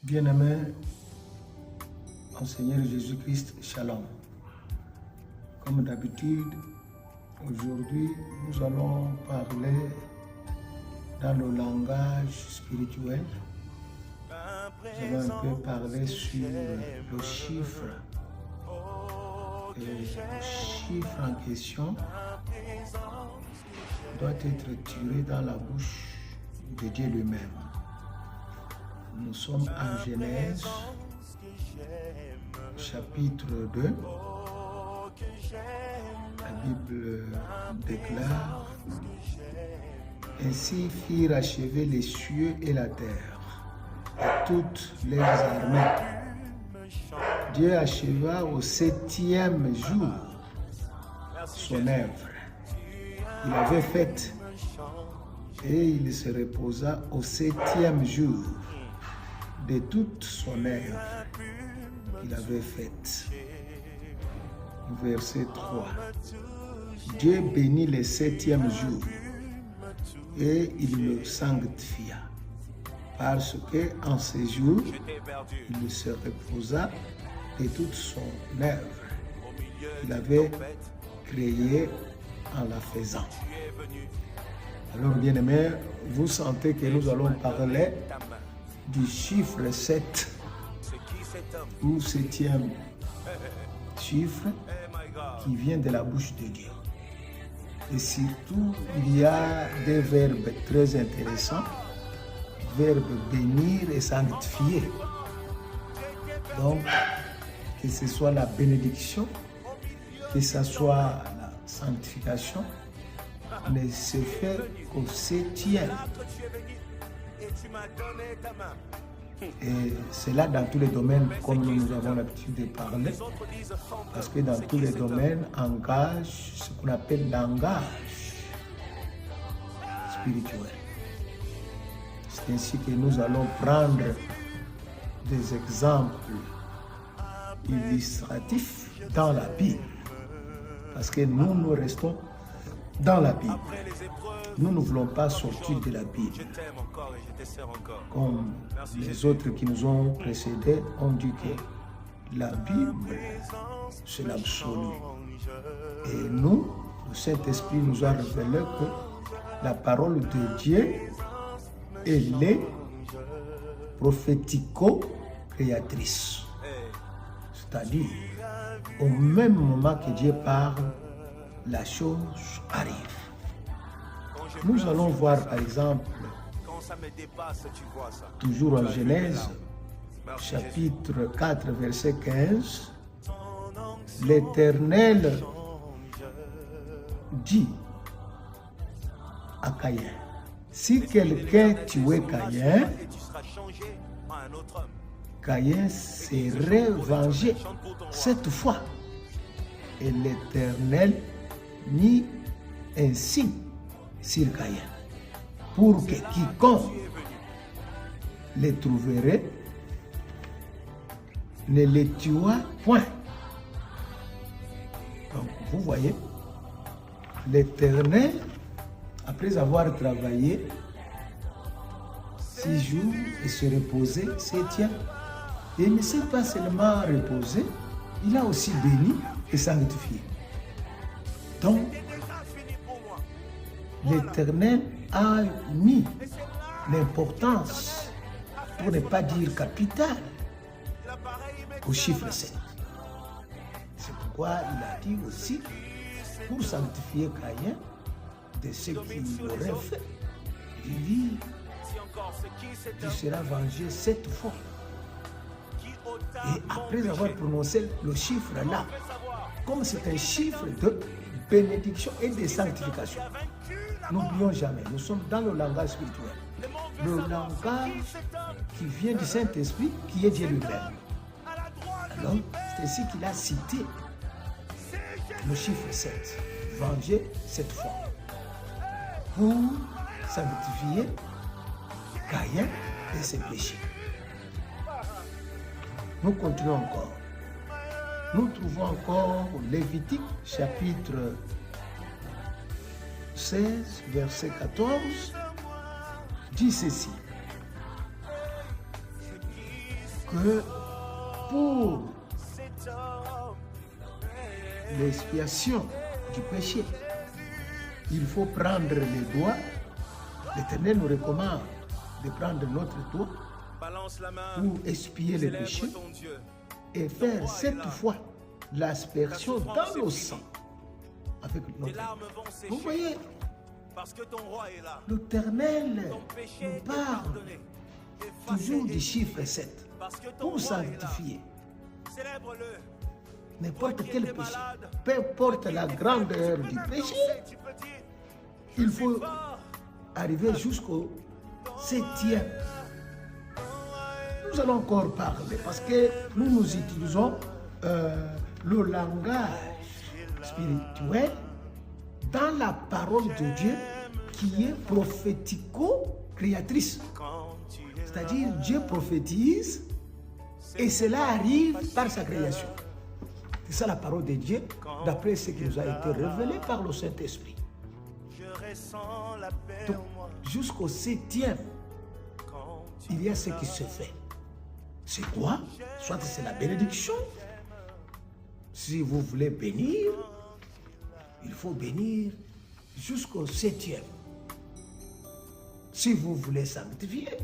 Bien-aimé en Seigneur Jésus-Christ, Shalom. Comme d'habitude, aujourd'hui, nous allons parler dans le langage spirituel. Nous allons un peu parler sur le chiffre. Et le chiffre en question doit être tiré dans la bouche de Dieu lui-même. Nous sommes en Genèse, chapitre 2. La Bible déclare: Ainsi firent achever les cieux et la terre, et toutes leurs armées. Dieu acheva au 7e jour son œuvre. Il avait faite, et il se reposa au 7e jour de toute son œuvre qu'il avait faite. Verset 3. Dieu bénit le 7e jour et il le sanctifia, parce que en ce jour, il se reposa de toute son œuvre qu'il avait créée en la faisant. Alors, bien-aimés, vous sentez que nous allons parler du chiffre 7 ou 7e chiffre qui vient de la bouche de Dieu. Et surtout, il y a des verbes très intéressants, verbes bénir et sanctifier. Donc, que ce soit la bénédiction, que ce soit la sanctification, ne se fait qu'au 7e. Et c'est là dans tous les domaines, comme nous avons l'habitude de parler, parce que dans tous les domaines, engage ce qu'on appelle langage spirituel. C'est ainsi que nous allons prendre des exemples illustratifs dans la Bible, parce que nous restons dans la Bible. Nous ne voulons pas sortir de la Bible. Comme les autres qui nous ont précédés ont dit que la Bible, c'est l'absolu. Et nous, le Saint-Esprit nous a révélé que la parole de Dieu, elle est prophético-créatrice. C'est-à-dire, au même moment que Dieu parle, la chose arrive. Nous allons voir par exemple, toujours en Genèse, chapitre 4, verset 15, l'Éternel dit à Caïn: si quelqu'un tuait Caïn, Caïn serait vengé cette fois. Et l'Éternel mit ainsi sur Caïn, pour que quiconque les trouverait ne les tuât point. Donc, vous voyez, l'Éternel, après avoir travaillé 6 jours et se reposer 7e, il ne s'est pas seulement reposé, il a aussi béni et sanctifié. Donc, l'Éternel a mis l'importance, pour ne pas dire capitale, au chiffre 7. C'est pourquoi il a dit aussi, pour sanctifier Caïn de ce qu'il aurait fait, il dit: tu seras vengé 7 fois. Et après avoir prononcé le chiffre là, comme c'est un chiffre de bénédiction et de sanctification, n'oublions jamais, nous sommes dans le langage spirituel. Le langage qui vient du Saint-Esprit, qui est Dieu lui-même. Alors, c'est ainsi qu'il a cité le chiffre 7, venger 7 fois, pour sanctifier Caïn et ses péchés. Nous continuons encore. Nous trouvons encore Lévitique, chapitre 16, verset 14, dit ceci: que pour l'expiation du péché, il faut prendre les doigts. L'Éternel nous recommande de prendre notre doigt pour expier les péchés et faire 7 fois l'aspersion dans le sang avec notre doigt. Vous voyez, l'Éternel nous parle toujours du chiffre 7 pour sanctifier n'importe quel péché, peu importe la grandeur du péché. Il faut arriver jusqu'au 7e. Nous allons encore parler parce que nous utilisons le langage spirituel dans la parole de Dieu qui est prophético-créatrice. C'est-à-dire Dieu prophétise et cela arrive par sa création. C'est ça la parole de Dieu, d'après ce qui nous a été révélé par le Saint-Esprit. Donc, jusqu'au 7e, il y a ce qui se fait. C'est quoi? Soit c'est la bénédiction. Si vous voulez bénir, il faut bénir jusqu'au 7e. Si vous voulez sanctifier,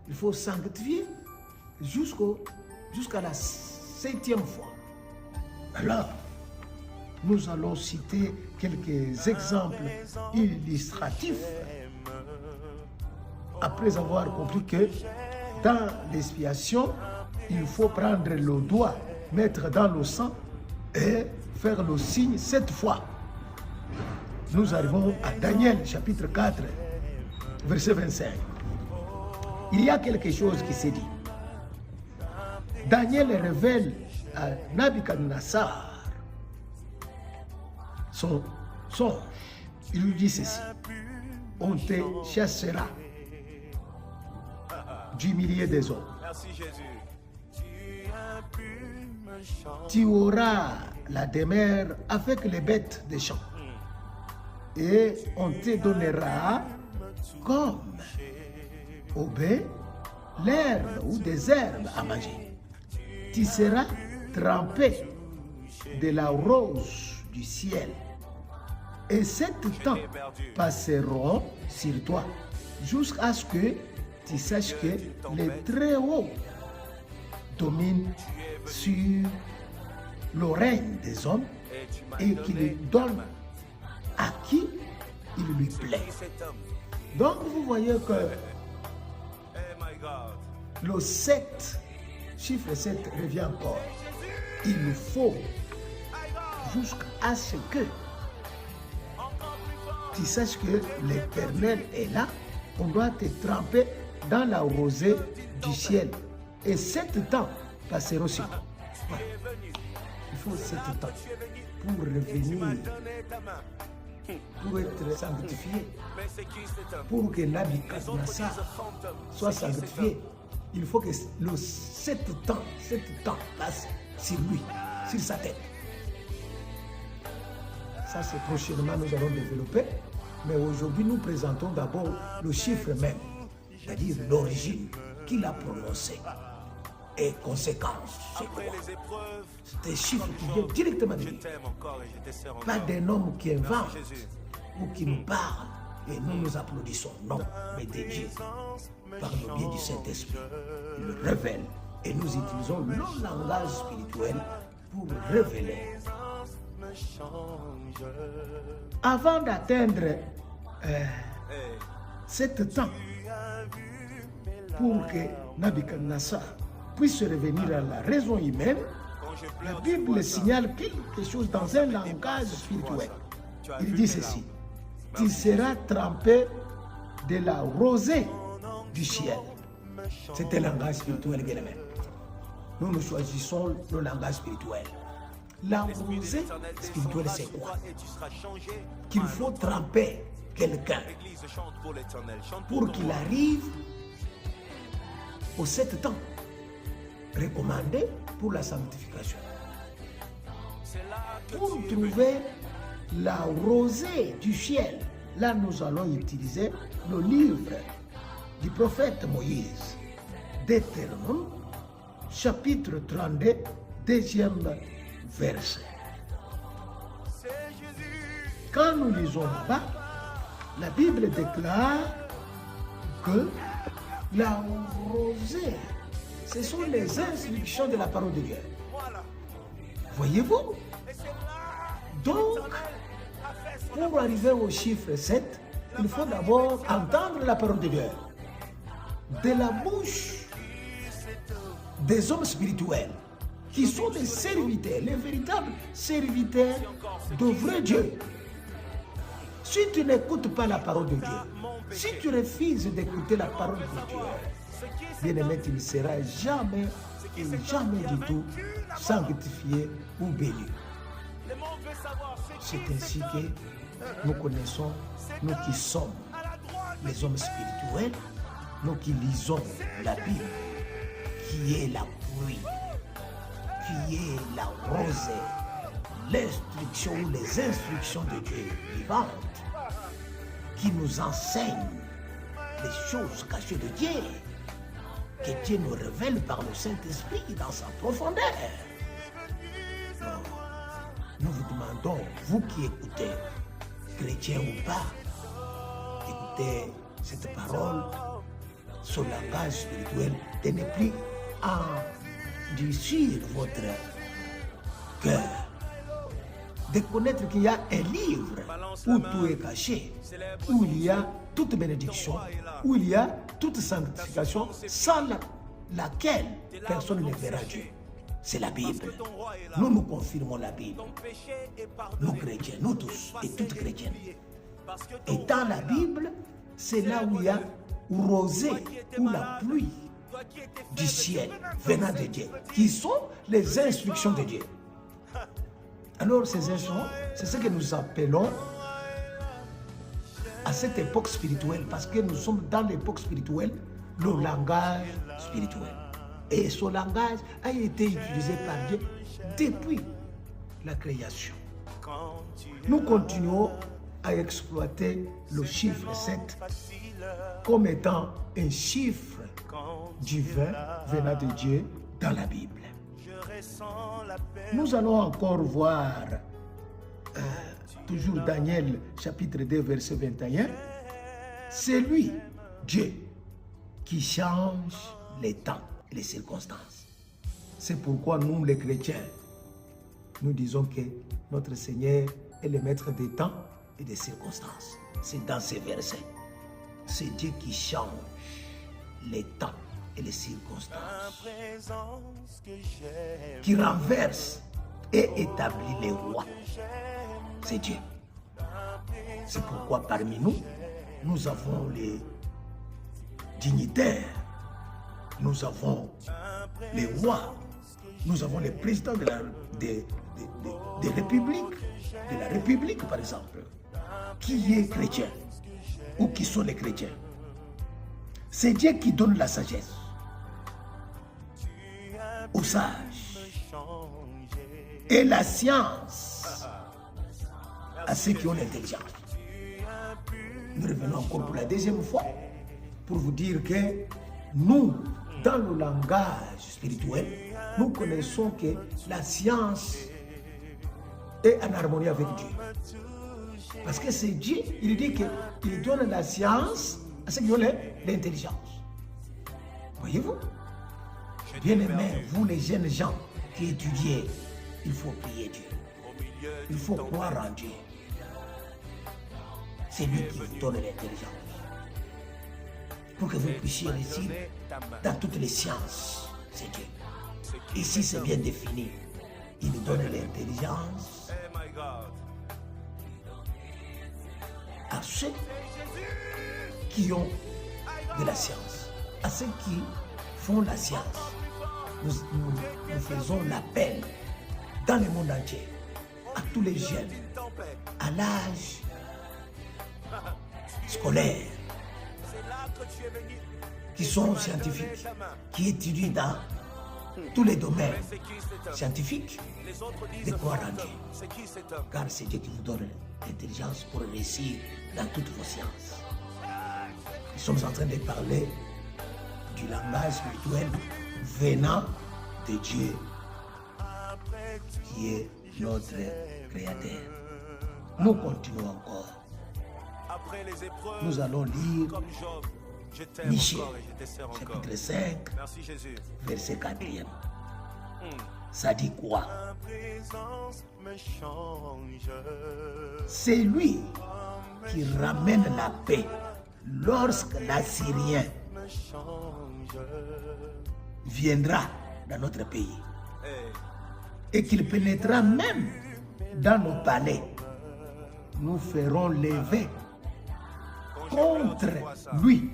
il faut sanctifier jusqu'à la 7e fois. Alors, nous allons citer quelques exemples illustratifs après avoir compris que dans l'expiation, il faut prendre le doigt, mettre dans le sang et faire le signe 7 fois. Nous arrivons à Daniel chapitre 4, verset 25. Il y a quelque chose qui s'est dit. Daniel révèle à Nabuchodonosor son songe. Il lui dit ceci: on te chassera du milieu des hommes. Merci Jésus. Tu auras la demeure avec les bêtes des champs. Et on te donnera comme au bœuf l'herbe ou des herbes à manger. Tu seras trempé de la rose du ciel. Et 7 temps passeront sur toi jusqu'à ce que tu saches que le Très-Haut domine sur le règne des hommes et qu'il donne à qui il lui plaît. Donc vous voyez que le 7, chiffre 7 revient encore. Il nous faut jusqu'à ce que tu saches que l'Éternel est là. On doit te tremper dans la rosée du ciel. Et 7 temps passeront sur toi. Voilà. Il faut 7 temps pour revenir, pour être sanctifié, pour que Nabuchodonosor soit sanctifié. Il faut que le 7 temps passe sur lui, sur sa tête. Ça, c'est prochainement, nous allons développer. Mais aujourd'hui, nous présentons d'abord le chiffre même, c'est-à-dire l'origine, qui l'a prononcé. Et conséquence, c'est quoi? C'est des chiffres qui viennent directement de Dieu. Pas d'un homme qui invente ou qui nous parle et nous nous applaudissons. Non, mais de Dieu, par le biais du Saint-Esprit, il le révèle. Et nous utilisons le langage spirituel pour révéler. Avant d'atteindre 7 temps, pour que Nabuchodonosor puisse revenir à la raison humaine, la Bible signale quelque chose dans un langage spirituel. Il dit ceci: tu seras trempé de la rosée du ciel. C'est un langage spirituel, bien aimé. Nous choisissons le langage spirituel. La rosée spirituelle, c'est quoi? Qu'il faut tremper quelqu'un pour qu'il arrive aux 7 temps recommandés pour la sanctification. Pour trouver la rosée du ciel, là nous allons utiliser le livre du prophète Moïse, Deutéronome, chapitre 32, deuxième verset. Quand nous lisons là-bas, la Bible déclare que la rosée, ce sont les instructions de la parole de Dieu. Voyez-vous? Donc, pour arriver au chiffre 7, il faut d'abord entendre la parole de Dieu. De la bouche des hommes spirituels, qui sont des serviteurs, les véritables serviteurs de vrai Dieu. Si tu n'écoutes pas la parole de Dieu, si tu refuses d'écouter la parole de Dieu, bien-aimé, tu ne seras jamais et jamais du tout sanctifié ou béni. C'est ainsi que nous connaissons, nous qui sommes les hommes spirituels, nous qui lisons la Bible, qui est la pluie, qui est la rosée, l'instruction ou les instructions de Dieu vivantes, qui nous enseignent les choses cachées de Dieu, que Dieu nous révèle par le Saint-Esprit dans sa profondeur. Nous vous demandons, vous qui écoutez, chrétien ou pas, écoutez cette parole, ce langage spirituel, de ne plus endurcir votre cœur. De connaître qu'il y a un livre où tout est caché, où il y a toute bénédiction, où il y a toute sanctification, sans laquelle personne ne verra Dieu. C'est la Bible. Nous nous confirmons la Bible. Nous chrétiens, nous tous et toutes chrétiennes. Et dans la Bible, c'est là où il y a rosée ou la pluie du ciel venant de Dieu, qui sont les instructions de Dieu. Alors ces instructions, c'est ce que nous appelons à cette époque spirituelle, parce que nous sommes dans l'époque spirituelle, le langage spirituel. Et ce langage a été utilisé par Dieu depuis la création. Nous continuons à exploiter le chiffre 7 comme étant un chiffre divin venant de Dieu dans la Bible. Nous allons encore voir toujours Daniel chapitre 2 verset 21. C'est lui, Dieu, qui change les temps et les circonstances. C'est pourquoi nous, les chrétiens, nous disons que notre Seigneur est le maître des temps et des circonstances. C'est dans ces versets. C'est Dieu qui change les temps et les circonstances, qui renverse et établit les rois. C'est Dieu. C'est pourquoi parmi nous, nous avons les dignitaires, nous avons les rois, nous avons les présidents des républiques, de la République par exemple, qui est chrétien ou qui sont les chrétiens. C'est Dieu qui donne la sagesse aux sages et la science à ceux qui ont l'intelligence. Nous revenons encore pour la deuxième fois pour vous dire que nous, dans le langage spirituel, nous connaissons que la science est en harmonie avec Dieu. Parce que c'est Dieu, il dit qu'il donne la science à ceux qui ont l'intelligence. Voyez-vous? Bien-aimés, vous les jeunes gens qui étudiez, il faut prier Dieu. Il faut croire en Dieu. C'est lui qui vous donne l'intelligence. Pour que vous puissiez réussir dans toutes les sciences, c'est Dieu. Ici, c'est bien défini. Il nous donne l'intelligence à ceux qui ont de la science, à ceux qui font la science. Nous faisons l'appel dans le monde entier à tous les jeunes, à l'âge scolaire, qui sont scientifiques, qui étudient dans tous les domaines scientifiques, de croire en Dieu. Car c'est Dieu qui vous donne l'intelligence pour réussir dans toutes vos sciences. Nous sommes en train de parler du langage spirituel venant de Dieu qui est notre Créateur. Nous continuons encore. Après les épreuves, Nous allons lire comme Job, je t'aime Michée, encore et je te sers encore. chapitre 5, Merci Jésus. verset 4e. Ça dit quoi? Ta présence me change. C'est lui qui ramène la paix lorsque l'Assyrien Me change. viendra dans notre pays Hey, et qu'il pénétrera même dans nos palais. Nous ferons lever contre lui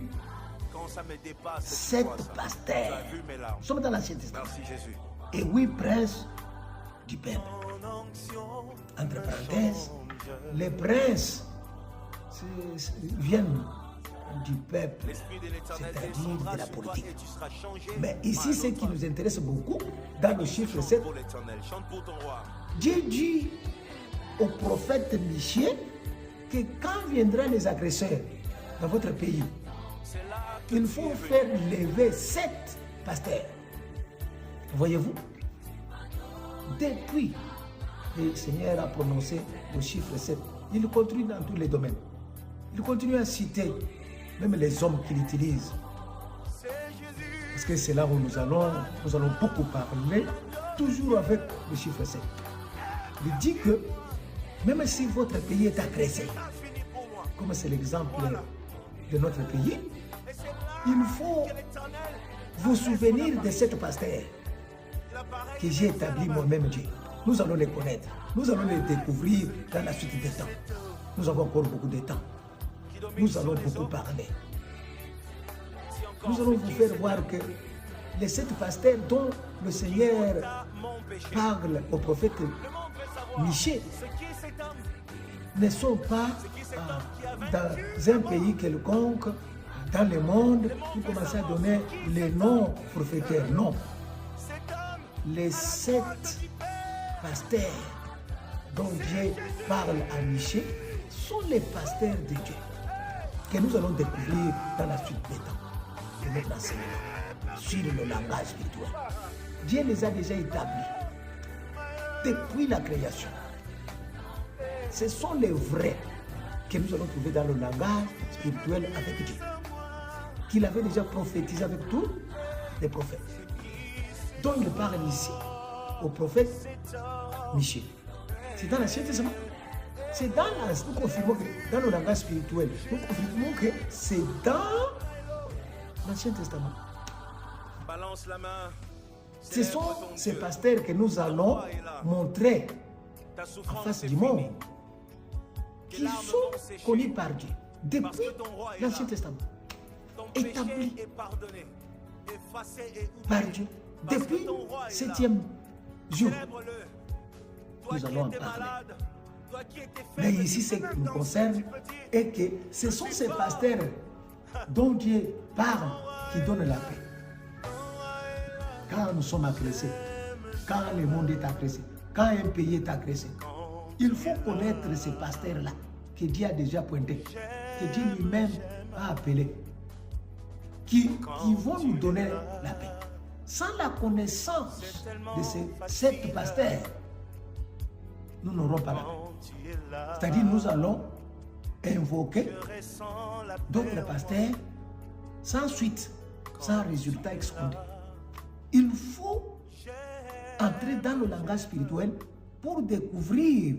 quand ça me dépasse, tu sept vois ça. Tu pasteurs. as vu mes larmes. Nous sommes dans l'Ancien Testament. Merci Jésus. Et 8 princes du peuple. Ton onction Entre parenthèses, les princes viennent du peuple, L'Esprit de l'Éternel c'est-à-dire descendra de la sur toi politique. et tu seras changé. Mais ici, ce qui nous intéresse beaucoup, dans le chiffre Chante 7, pour l'Éternel, chante pour ton roi. Dieu dit au prophète Michée que quand viendront les agresseurs dans votre pays, C'est là que il tu faut es faire venu. lever 7 pasteurs. Voyez-vous? Depuis que le Seigneur a prononcé le chiffre 7, il continue dans tous les domaines. Il continue à citer même les hommes qu'il utilise. C'est Jésus. Parce que c'est là où nous allons beaucoup parler, toujours avec le chiffre 7. Il dit que même si votre pays est agressé, Ça finit pour moi. comme c'est l'exemple de notre pays, Et c'est là il faut que l'Éternel vous souvenir de cette pasteur il apparaît. que j'ai établi moi-même Dieu. Nous allons les connaître, nous allons les découvrir dans la suite des temps. Nous avons encore beaucoup de temps. Qui domine Nous sur allons les beaucoup hommes. parler. Si encore Nous allons c'est vous qui, faire c'est voir toi. que les 7 pasteurs dont le Seigneur T'as mon péché. parle au prophète Le monde veut savoir. Michée C'est qui cet homme? ne sont pas dans un pays quelconque, dans le monde, pour commencer à donner les noms prophétaires. Non. Cet homme. Les 7 pasteurs dont Dieu parle à Michée sont les pasteurs de Dieu que nous allons découvrir dans la suite des temps de notre enseignement sur le langage spirituel. Dieu les a déjà établis depuis la création. Ce sont les vrais que nous allons trouver dans le langage spirituel avec Dieu, qu'il avait déjà prophétisé avec tous les prophètes, dont il parle ici au prophète Michée. C'est dans l'Ancien Testament. C'est dans nous confirmons que dans le langage spirituel, nous confirmons que c'est dans l'Ancien Testament. Balance la main. Ce sont ces pasteurs que nous allons montrer Ta en souffrance face est du finie. monde, qui sont connus par Dieu depuis l'Ancien Testament, Ton péché établis est pardonné, effacé et oublié. par Dieu Parce depuis que ton roi est là. 7e jour. Célèbre-le. Toi Nous qui allons en étais parler. malade, toi qui étais Mais faible, ici, ce qui nous dans concerne tu peux dire, est que ce sont ces pasteurs dont Dieu parle qui donnent la paix. Quand nous sommes agressés, quand le monde est agressé, quand un pays est agressé, il faut connaître ces pasteurs-là que Dieu a déjà pointés, que Dieu lui-même a appelés, qui vont nous donner la paix. Sans la connaissance de ces 7 pasteurs, nous n'aurons pas la paix. quand tu es là, C'est-à-dire, nous allons invoquer je ressens la paix d'autres pasteurs sans suite, sans résultat escompté. Il faut entrer dans le langage spirituel pour découvrir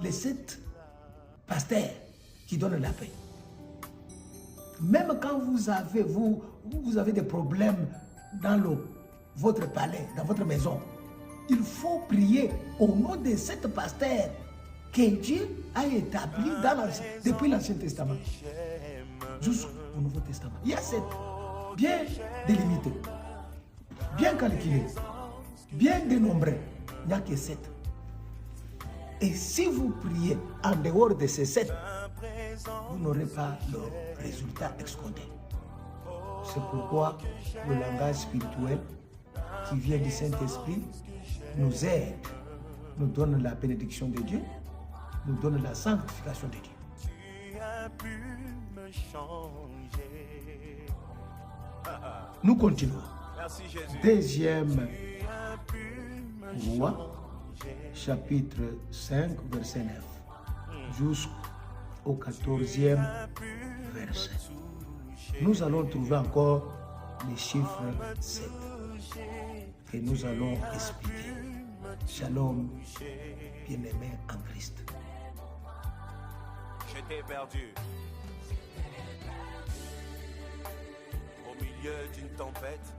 les 7 pasteurs qui donnent la paix. Même quand vous avez des problèmes dans votre palais, dans votre maison, il faut prier au nom de 7 pasteurs que Dieu a établis depuis l'Ancien Testament jusqu'au Nouveau Testament. Il y a 7 bien délimités, bien calculés, bien dénombrés. Il n'y a que 7. Et si vous priez en dehors de ces 7, vous n'aurez pas le résultat escompté. C'est pourquoi le langage spirituel qui vient du Saint-Esprit nous aide, nous donne la bénédiction de Dieu, nous donne la sanctification de Dieu. Tu as pu me changer. Nous continuons. Merci Jésus. Deuxième Rois, chapitre 5, verset 9, jusqu'au 14e verset. Nous allons trouver encore le chiffre 7 et nous allons expliquer. Shalom, bien-aimés en Christ. Je t'ai perdu. Au milieu d'une tempête,